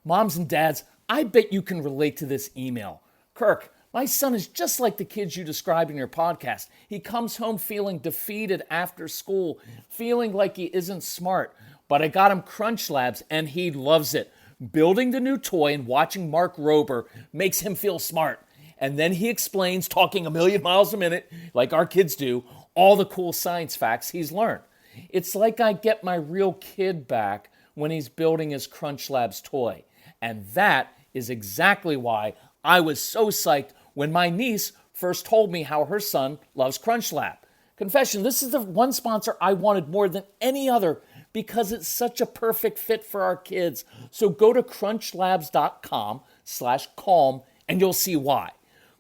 Moms and dads, I bet you can relate to this email. Kirk, my son is just like the kids you described in your podcast. He comes home feeling defeated after school, feeling like he isn't smart. But I got him Crunch Labs and he loves it. Building the new toy and watching Mark Rober makes him feel smart. And then he explains, talking a million miles a minute, like our kids do, all the cool science facts he's learned. It's like I get my real kid back when he's building his Crunch Labs toy. And that is exactly why I was so psyched when my niece first told me how her son loves Crunch Lab. Confession, this is the one sponsor I wanted more than any other because it's such a perfect fit for our kids. So go to crunchlabs.com/calm and you'll see why.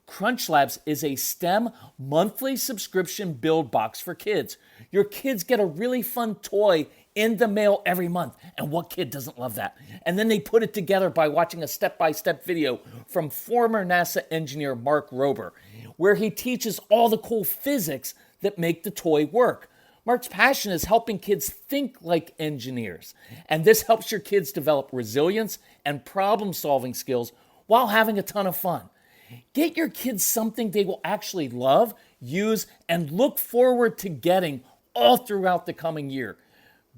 Crunch Labs is a STEM monthly subscription build box for kids. Your kids get a really fun toy in the mail every month. And what kid doesn't love that? And then they put it together by watching a step-by-step video from former NASA engineer Mark Rober, where he teaches all the cool physics that make the toy work. Mark's passion is helping kids think like engineers. And this helps your kids develop resilience and problem-solving skills while having a ton of fun. Get your kids something they will actually love, use, and look forward to getting all throughout the coming year.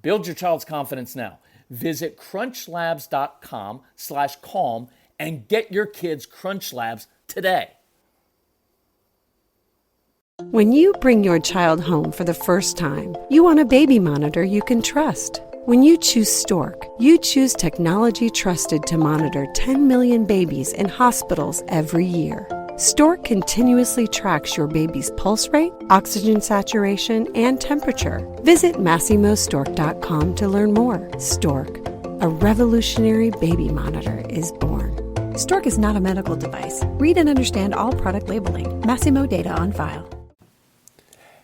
Build your child's confidence now. Visit crunchlabs.com/calm and get your kids Crunch Labs today. When you bring your child home for the first time, you want a baby monitor you can trust. When you choose Stork, you choose technology trusted to monitor 10 million babies in hospitals every year. Stork continuously tracks your baby's pulse rate, oxygen saturation, and temperature. Visit MassimoStork.com to learn more. Stork, a revolutionary baby monitor, is born. Stork is not a medical device. Read and understand all product labeling. Massimo data on file.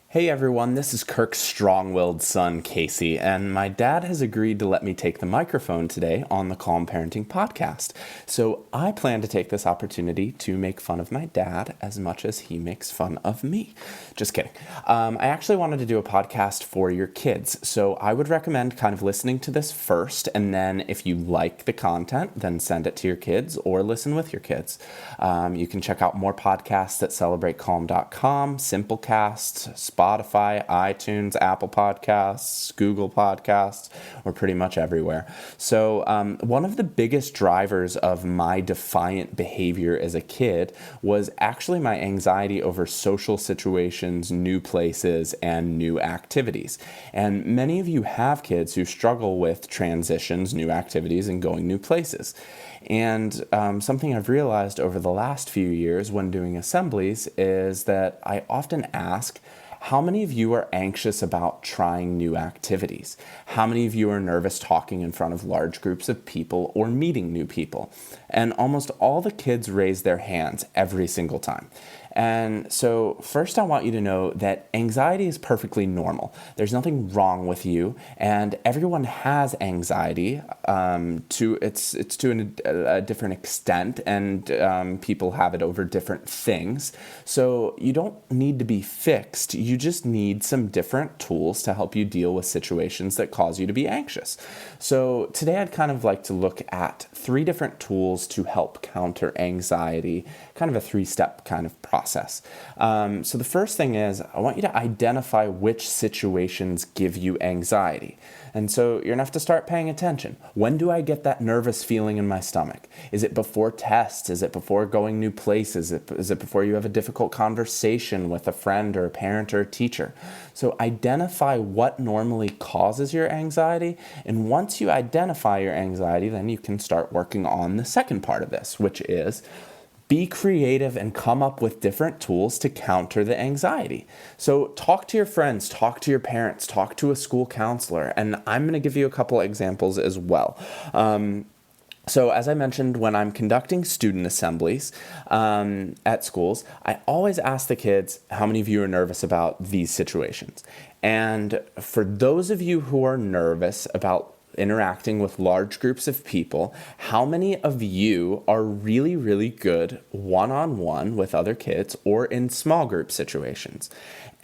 Hey everyone, this is Kirk's strong-willed son, Casey, and my dad has agreed to let me take the microphone today on the Calm Parenting podcast. So I plan to take this opportunity to make fun of my dad as much as he makes fun of me. Just kidding. I actually wanted to do a podcast for your kids, so I would recommend kind of listening to this first, and then if you like the content, then send it to your kids or listen with your kids. You can check out more podcasts at celebratecalm.com, Simplecast, Spotify, iTunes, Apple Podcasts, Google Podcasts. We're pretty much everywhere. So one of the biggest drivers of my defiant behavior as a kid was actually my anxiety over social situations, new places, and new activities. And many of you have kids who struggle with transitions, new activities, and going new places. And something I've realized over the last few years when doing assemblies is that I often ask, how many of you are anxious about trying new activities? How many of you are nervous talking in front of large groups of people or meeting new people? And almost all the kids raise their hands every single time. And so first I want you to know that anxiety is perfectly normal. There's nothing wrong with you, and everyone has anxiety. It's to a different extent, and people have it over different things. So you don't need to be fixed. You just need some different tools to help you deal with situations that cause you to be anxious. So today I'd kind of like to look at 3 different tools to help counter anxiety, kind of a 3-step kind of process. So the first thing is, I want you to identify which situations give you anxiety. And so you're going to have to start paying attention. When do I get that nervous feeling in my stomach? Is it before tests? Is it before going new places? Is it before you have a difficult conversation with a friend or a parent or a teacher? So identify what normally causes your anxiety. And once you identify your anxiety, then you can start working on the second part of this, which is be creative and come up with different tools to counter the anxiety. So talk to your friends, talk to your parents, talk to a school counselor, and I'm going to give you a couple examples as well. So as I mentioned, when I'm conducting student assemblies at schools, I always ask the kids, how many of you are nervous about these situations? And for those of you who are nervous about interacting with large groups of people, how many of you are really, really good one-on-one with other kids or in small group situations?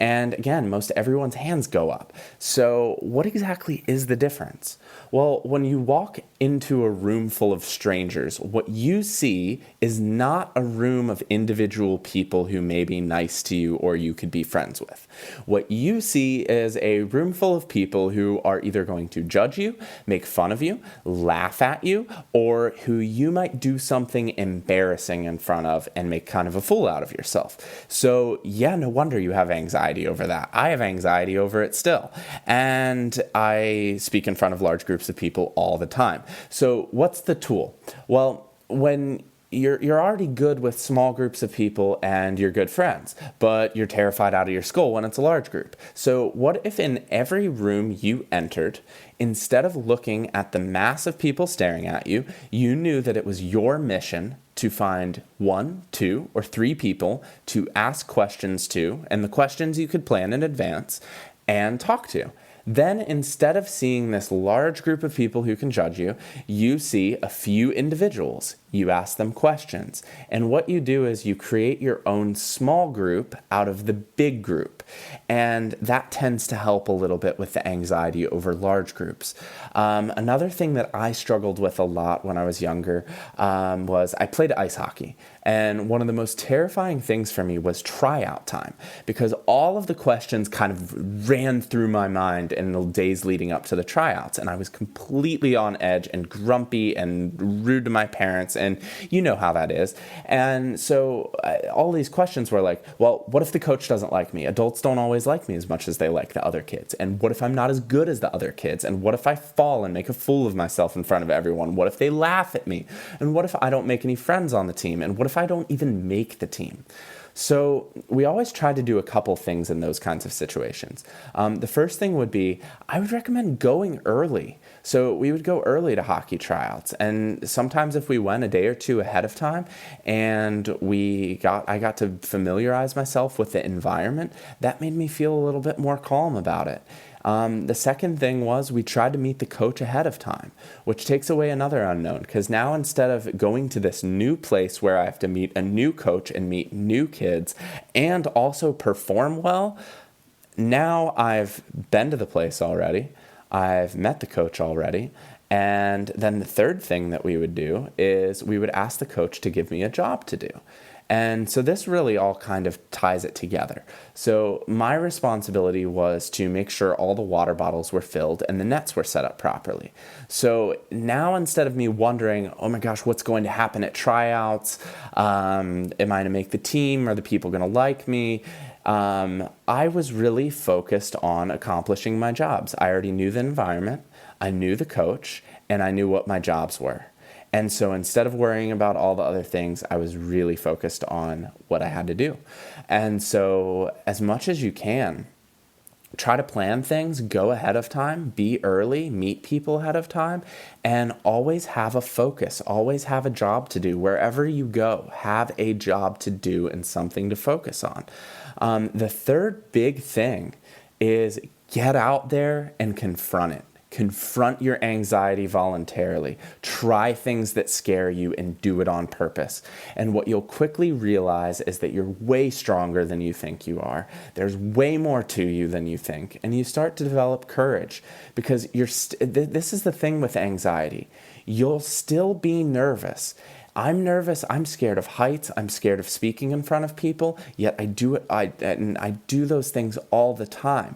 And again, most everyone's hands go up. So what exactly is the difference? Well, when you walk into a room full of strangers, what you see is not a room of individual people who may be nice to you or you could be friends with. What you see is a room full of people who are either going to judge you, make fun of you, laugh at you, or who you might do something embarrassing in front of and make kind of a fool out of yourself. So yeah, no wonder you have anxiety over that. I have anxiety over it still. And I speak in front of large groups of people all the time. So what's the tool? Well, when you're already good with small groups of people and you're good friends, but you're terrified out of your skull when it's a large group. So what if in every room you entered, instead of looking at the mass of people staring at you, you knew that it was your mission to find 1, 2, or 3 people to ask questions to, and the questions you could plan in advance and talk to. Then instead of seeing this large group of people who can judge you, you see a few individuals. You ask them questions. And what you do is you create your own small group out of the big group. And that tends to help a little bit with the anxiety over large groups. Another thing that I struggled with a lot when I was younger was I played ice hockey. And one of the most terrifying things for me was tryout time, because all of the questions kind of ran through my mind in the days leading up to the tryouts. And I was completely on edge and grumpy and rude to my parents. And you know how that is. And so all these questions were like, well, what if the coach doesn't like me? Adults don't always like me as much as they like the other kids. And what if I'm not as good as the other kids? And what if I fall and make a fool of myself in front of everyone? What if they laugh at me? And what if I don't make any friends on the team? And what if I don't even make the team? So we always try to do a couple things in those kinds of situations. The first thing would be, I would recommend going early. So we would go early to hockey tryouts. And sometimes if we went a day or two ahead of time and I got to familiarize myself with the environment, that made me feel a little bit more calm about it. The second thing was we tried to meet the coach ahead of time, which takes away another unknown, because now instead of going to this new place where I have to meet a new coach and meet new kids and also perform well, now I've been to the place already, I've met the coach already, and then the third thing that we would do is we would ask the coach to give me a job to do. And so this really all kind of ties it together. So my responsibility was to make sure all the water bottles were filled and the nets were set up properly. So now instead of me wondering, oh my gosh, what's going to happen at tryouts? Am I going to make the team? Are the people going to like me? I was really focused on accomplishing my jobs. I already knew the environment, I knew the coach, and I knew what my jobs were. And so instead of worrying about all the other things, I was really focused on what I had to do. And so as much as you can, try to plan things, go ahead of time, be early, meet people ahead of time, and always have a focus, always have a job to do. Wherever you go, have a job to do and something to focus on. The third big thing is get out there and confront it. Confront your anxiety voluntarily. Try things that scare you and do it on purpose. And what you'll quickly realize is that you're way stronger than you think you are. There's way more to you than you think. And you start to develop courage, because this is the thing with anxiety. You'll still be nervous. I'm nervous. I'm scared of heights. I'm scared of speaking in front of people. Yet I do it. I do those things all the time.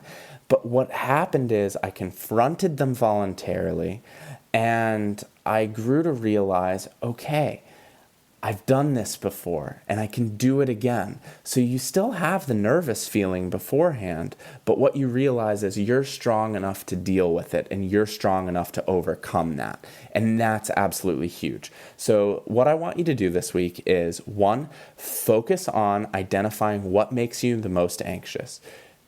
But what happened is I confronted them voluntarily, and I grew to realize, okay, I've done this before and I can do it again. So you still have the nervous feeling beforehand, but what you realize is you're strong enough to deal with it and you're strong enough to overcome that. And that's absolutely huge. So what I want you to do this week is, 1, focus on identifying what makes you the most anxious.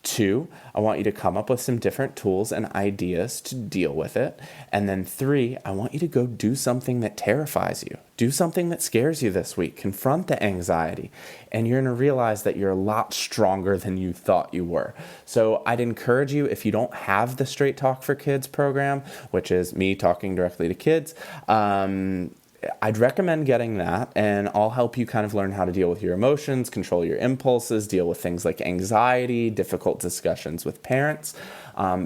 2, I want you to come up with some different tools and ideas to deal with it. And then 3, I want you to go do something that terrifies you. Do something that scares you this week. Confront the anxiety. And you're going to realize that you're a lot stronger than you thought you were. So I'd encourage you, if you don't have the Straight Talk for Kids program, which is me talking directly to kids, I'd recommend getting that, and I'll help you kind of learn how to deal with your emotions, control your impulses, deal with things like anxiety, difficult discussions with parents.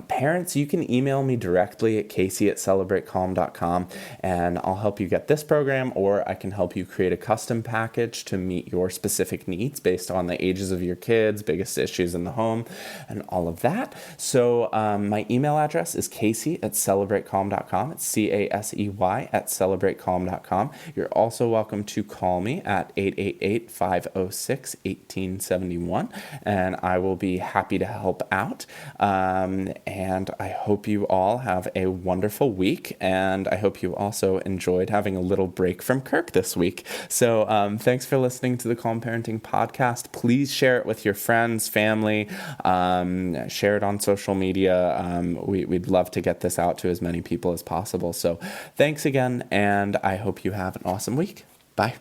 Parents, you can email me directly at casey@celebratecalm.com, and I'll help you get this program, or I can help you create a custom package to meet your specific needs based on the ages of your kids, biggest issues in the home, and all of that. So my email address is casey@celebratecalm.com. It's CASEY@celebratecalm.com. You're also welcome to call me at 888-506-1871, and I will be happy to help out. And I hope you all have a wonderful week, and I hope you also enjoyed having a little break from Kirk this week. So thanks for listening to the Calm Parenting Podcast. Please share it with your friends, family, share it on social media. We'd love to get this out to as many people as possible. So thanks again, and I hope you have an awesome week. Bye.